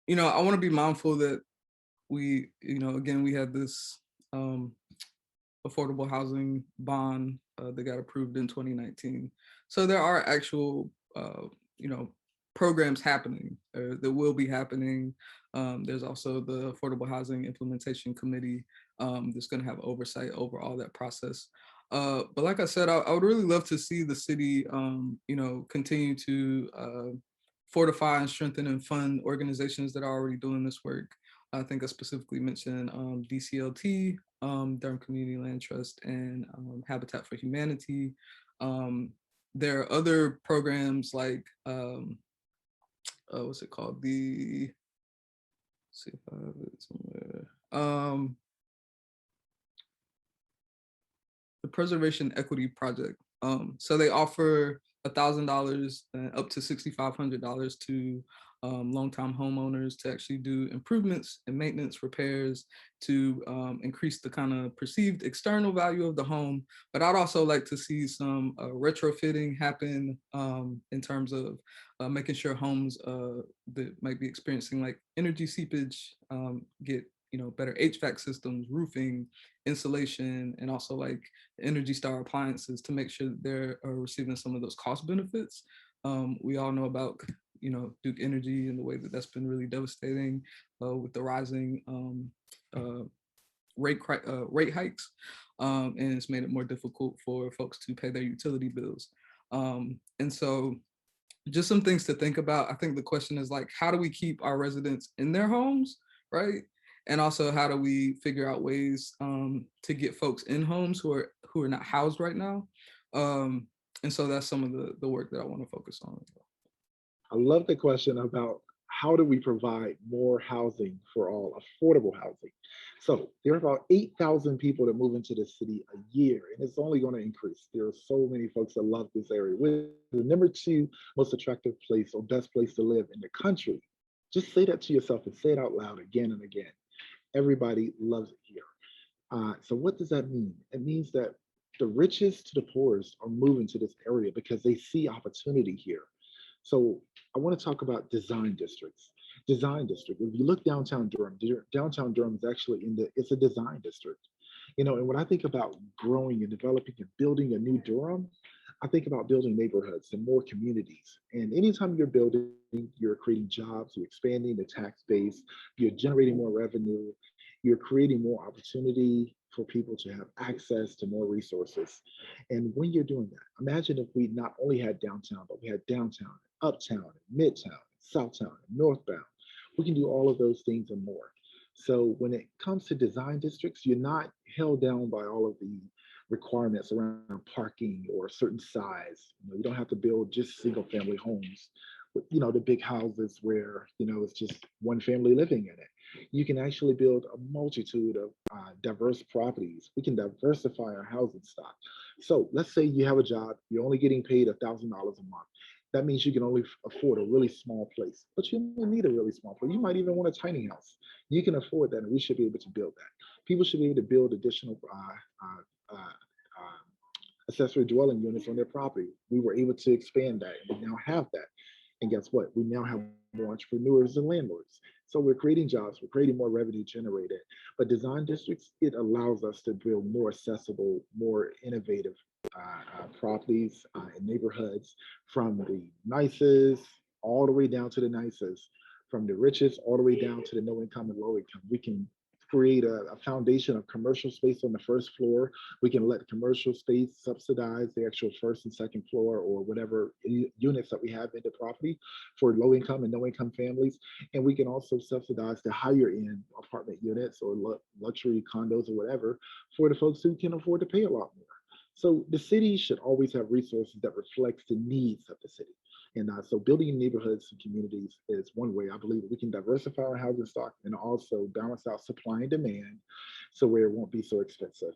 I want to be mindful that again, we had this um, affordable housing bond that got approved in 2019. So there are actual, you know, programs happening that will be happening. There's also the Affordable Housing Implementation Committee that's going to have oversight over all that process. But like I said, I would really love to see the city, continue to fortify and strengthen and fund organizations that are already doing this work. I think I specifically mentioned DCLT, Durham Community Land Trust, and Habitat for Humanity. Um, there are other programs like what's it called? See if I have it somewhere. The Preservation Equity Project. So they offer $1,000 up to $6,500 to long-time homeowners to actually do improvements and maintenance repairs to increase the kind of perceived external value of the home. But I'd also like to see some retrofitting happen in terms of making sure homes that might be experiencing like energy seepage get better HVAC systems, roofing, insulation, and also like Energy Star appliances to make sure that they're receiving some of those cost benefits. We all know about Duke Energy and the way that that's been really devastating with the rising rate hikes, and it's made it more difficult for folks to pay their utility bills. And so just some things to think about. I think the question is like, how do we keep our residents in their homes, right? And also, how do we figure out ways to get folks in homes who are not housed right now? And so that's some of the work that I want to focus on. I love the question about how do we provide more housing for all, affordable housing. So there are about 8,000 people that move into the city a year, and it's only going to increase. There are so many folks that love this area. We're the number two most attractive place or best place to live in the country. Just say that to yourself and say it out loud again and again. Everybody loves it here. So what does that mean? It means that the richest to the poorest are moving to this area because they see opportunity here. So I want to talk about design districts. Design district. If you look downtown Durham, downtown Durham is actually it's a design district. And when I think about growing and developing and building a new Durham, I think about building neighborhoods and more communities. And anytime you're building, you're creating jobs, you're expanding the tax base, you're generating more revenue, you're creating more opportunity for people to have access to more resources. And when you're doing that, imagine if we not only had downtown, but we had downtown, uptown, midtown, southtown, northbound. We can do all of those things and more. So when it comes to design districts, you're not held down by all of the requirements around parking or a certain size. You don't have to build just single family homes with, the big houses where, it's just one family living in it. You can actually build a multitude of diverse properties. We can diversify our housing stock. So let's say you have a job, you're only getting paid $1,000 a month. That means you can only afford a really small place, but you don't need a really small place. You might even want a tiny house. You can afford that, and we should be able to build that. People should be able to build additional accessory dwelling units on their property. We were able to expand that, and we now have that. And guess what? We now have more entrepreneurs and landlords. So we're creating jobs, we're creating more revenue generated. But design districts, it allows us to build more accessible, more innovative properties and neighborhoods from the nicest all the way down to the nicest, from the richest all the way down to the no income and low income. We can create a foundation of commercial space on the first floor. We can let commercial space subsidize the actual first and second floor or whatever units that we have in the property for low income and no income families. And we can also subsidize the higher end apartment units or luxury condos or whatever for the folks who can afford to pay a lot more. So the city should always have resources that reflects the needs of the city. And so building neighborhoods and communities is one way I believe that we can diversify our housing stock and also balance out supply and demand so where it won't be so expensive.